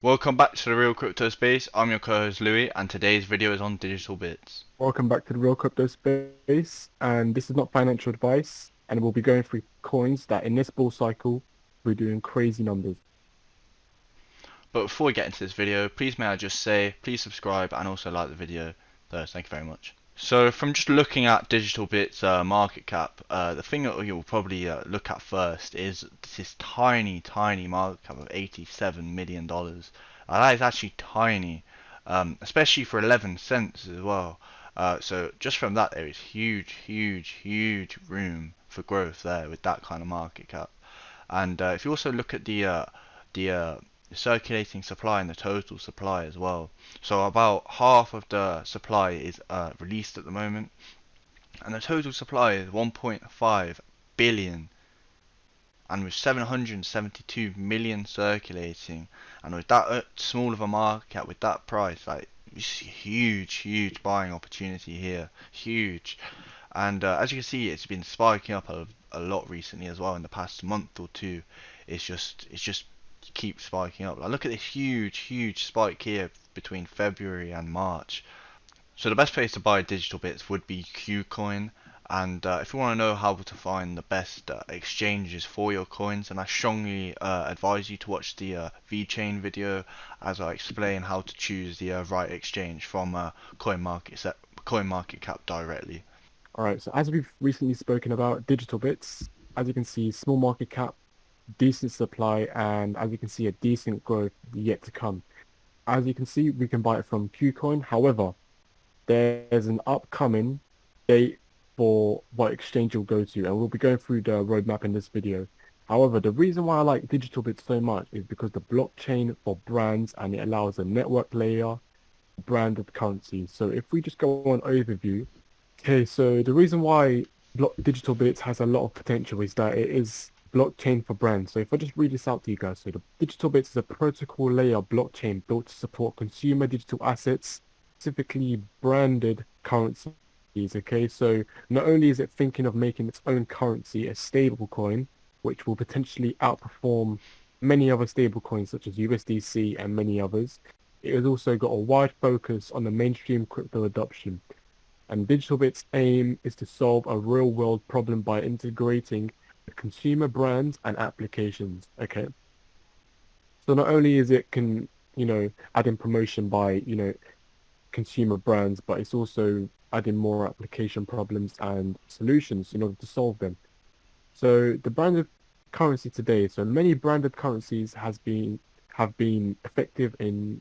Welcome back to the Real Crypto Space. I'm your co-host Louis, and today's video is on digital bits. Welcome back to the Real Crypto Space, and this is not financial advice, and we'll be going through coins that in this bull cycle we're doing crazy numbers. But before we get into this video, please may I just say, please subscribe and also like the video first. Thank you very much. So from just looking at digital bits market cap, the thing that you'll probably look at first is this tiny market cap of $87 million. That is actually tiny, especially for 11 cents as well. So just from that, there is huge room for growth there with that kind of market cap. And if you also look at the circulating supply and the total supply as well, so about half of the supply is released at the moment, and the total supply is 1.5 billion, and with 772 million circulating, and with that small of a market cap, with that price, like it's a huge buying opportunity here, huge. And as you can see, it's been spiking up a lot recently as well in the past month or two. It's just keeps spiking up. Like, look at this huge spike here between February and March. So the best place to buy digital bits would be KuCoin. And if you want to know how to find the best exchanges for your coins, then I strongly advise you to watch the VeChain video as I explain how to choose the right exchange from CoinMarketCap directly. All right, so as we've recently spoken about digital bits, as you can see, small market cap, decent supply, and as you can see, a decent growth yet to come. As you can see, we can buy it from KuCoin. However, there's an upcoming date for what exchange you'll go to, and we'll be going through the roadmap in this video. However, the reason why I like digital bits so much is because the blockchain for brands and it allows a network layer branded currency. So if we just go on overview, okay, so the reason why block digital bits has a lot of potential is that it is blockchain for brands. So if I just read this out to you guys, so the digital bits is a protocol layer blockchain built to support consumer digital assets, specifically branded currencies. Okay, so not only is it thinking of making its own currency a stable coin, which will potentially outperform many other stable coins such as USDC and many others, it has also got a wide focus on the mainstream crypto adoption. And DigitalBit's aim is to solve a real-world problem by integrating consumer brands and applications. Okay. So not only is it adding promotion by, consumer brands, but it's also adding more application problems and solutions in order to solve them. So the branded currency today, so many branded currencies have been effective in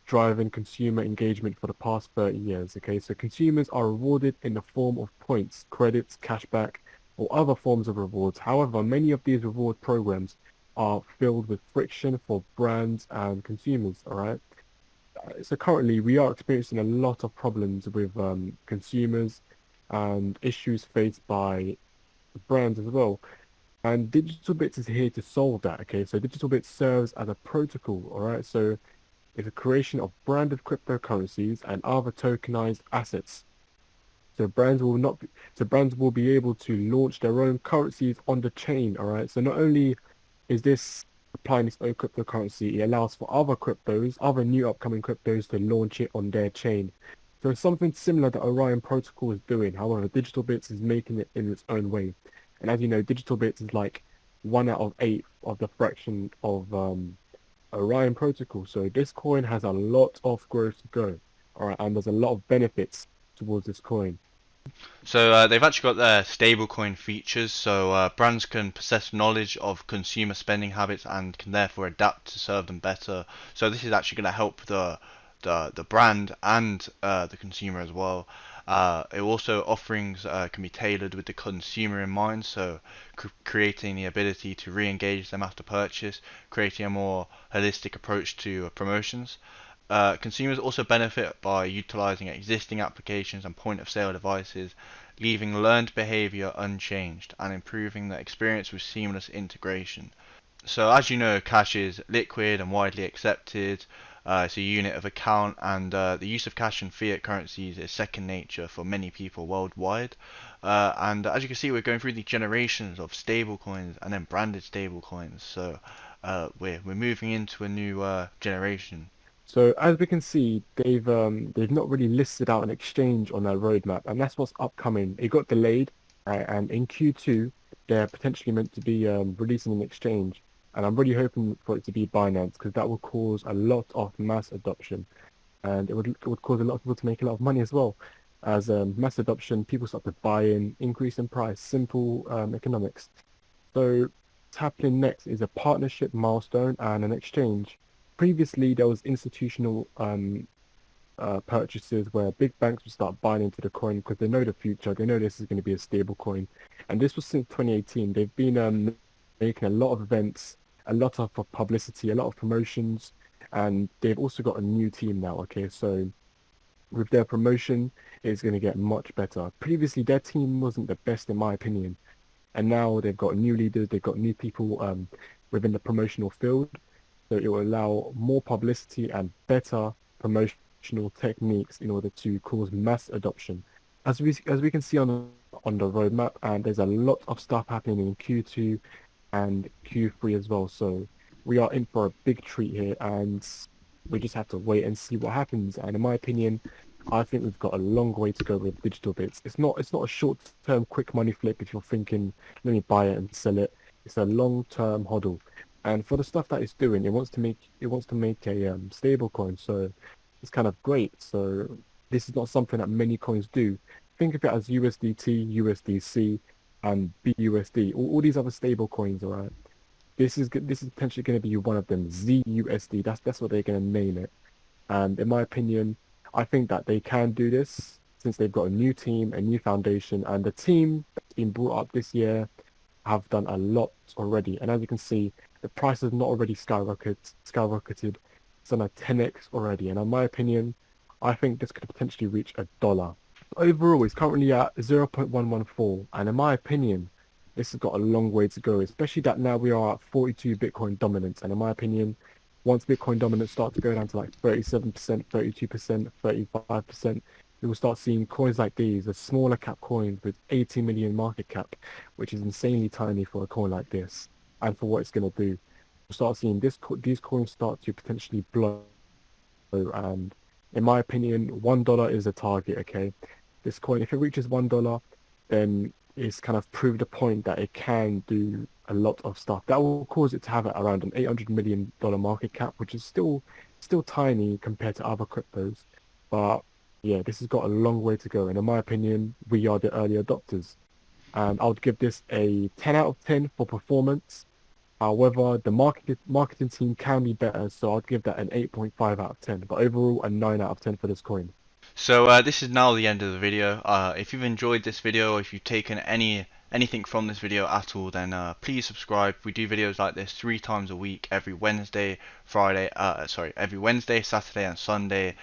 driving consumer engagement for the past 30 years. Okay, so consumers are rewarded in the form of points, credits, cashback, or other forms of rewards. However, many of these reward programs are filled with friction for brands and consumers. All right. So currently, we are experiencing a lot of problems with consumers and issues faced by brands as well. And Digital Bits is here to solve that. Okay, so Digital Bits serves as a protocol. All right, so it's a creation of branded cryptocurrencies and other tokenized assets. So brands will be able to launch their own currencies on the chain. All right. So not only is this applying its own cryptocurrency, it allows for other cryptos, other new upcoming cryptos to launch it on their chain. So it's something similar that Orion Protocol is doing. However, Digital Bits is making it in its own way. And as you know, Digital Bits is like 1/8 of the fraction of Orion Protocol. So this coin has a lot of growth to go. All right, and there's a lot of benefits towards this coin. So they've actually got their stablecoin features, so brands can possess knowledge of consumer spending habits and can therefore adapt to serve them better. So this is actually going to help the brand and the consumer as well. It also offerings can be tailored with the consumer in mind, so creating the ability to re-engage them after purchase, creating a more holistic approach to promotions. Consumers also benefit by utilizing existing applications and point of sale devices, leaving learned behavior unchanged and improving the experience with seamless integration. So, as you know, cash is liquid and widely accepted. It's a unit of account, and the use of cash and fiat currencies is second nature for many people worldwide. And as you can see, we're going through the generations of stable coins and then branded stable coins. So, we're moving into a new generation. So as we can see, they've not really listed out an exchange on their roadmap, and that's what's upcoming. It got delayed, right? And in Q2, they're potentially meant to be releasing an exchange, and I'm really hoping for it to be Binance because that will cause a lot of mass adoption, and it would cause a lot of people to make a lot of money as well. As mass adoption, people start to buy in, increase in price, simple economics. So what's happening next is a partnership milestone and an exchange. Previously, there was institutional purchases where big banks would start buying into the coin because they know the future. They know this is going to be a stable coin. And this was since 2018. They've been making a lot of events, a lot of publicity, a lot of promotions, and they've also got a new team now. Okay, so with their promotion, it's going to get much better. Previously, their team wasn't the best in my opinion, and now they've got new leaders, they've got new people within the promotional field, so it will allow more publicity and better promotional techniques in order to cause mass adoption. As we can see on the roadmap, and there's a lot of stuff happening in Q2 and Q3 as well. So we are in for a big treat here, and we just have to wait and see what happens. And in my opinion, I think we've got a long way to go with digital bits. It's not a short-term quick money flip if you're thinking, let me buy it and sell it. It's a long-term hodl. And for the stuff that it's doing, it wants to make a stable coin. So it's kind of great. So this is not something that many coins do. Think of it as USDT, USDC, and BUSD. All these other stable coins, all right? This is potentially going to be one of them. ZUSD. That's what they're going to name it. And in my opinion, I think that they can do this since they've got a new team, a new foundation, and the team that's been brought up this year have done a lot already. And as you can see, the price has not already skyrocketed. It's on a 10x already. And in my opinion, I think this could potentially reach $1. Overall, it's currently at 0.114. And in my opinion, this has got a long way to go, especially that now we are at 42 Bitcoin dominance. And in my opinion, once Bitcoin dominance starts to go down to like 37%, 32%, 35%, we will start seeing coins like these, the smaller cap coins with 80 million market cap, which is insanely tiny for a coin like this and for what it's going to do. We'll start seeing these coins start to potentially blow. And in my opinion, $1 is a target, okay? This coin, if it reaches $1, then it's kind of proved a point that it can do a lot of stuff. That will cause it to have around an $800 million market cap, which is still tiny compared to other cryptos. But yeah, this has got a long way to go. And in my opinion, we are the early adopters. And I would give this a 10 out of 10 for performance. However, the marketing team can be better, so I'd give that an 8.5 out of 10. But overall, a 9 out of 10 for this coin. So this is now the end of the video. If you've enjoyed this video, or if you've taken anything from this video at all, then please subscribe. We do videos like this 3 times a week, every Wednesday, every Wednesday, Saturday, and Sunday.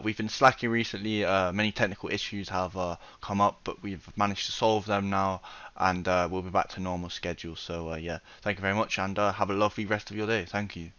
We've been slacking recently. Many technical issues have come up, but we've managed to solve them now, and we'll be back to normal schedule. So yeah, thank you very much, and have a lovely rest of your day. Thank you.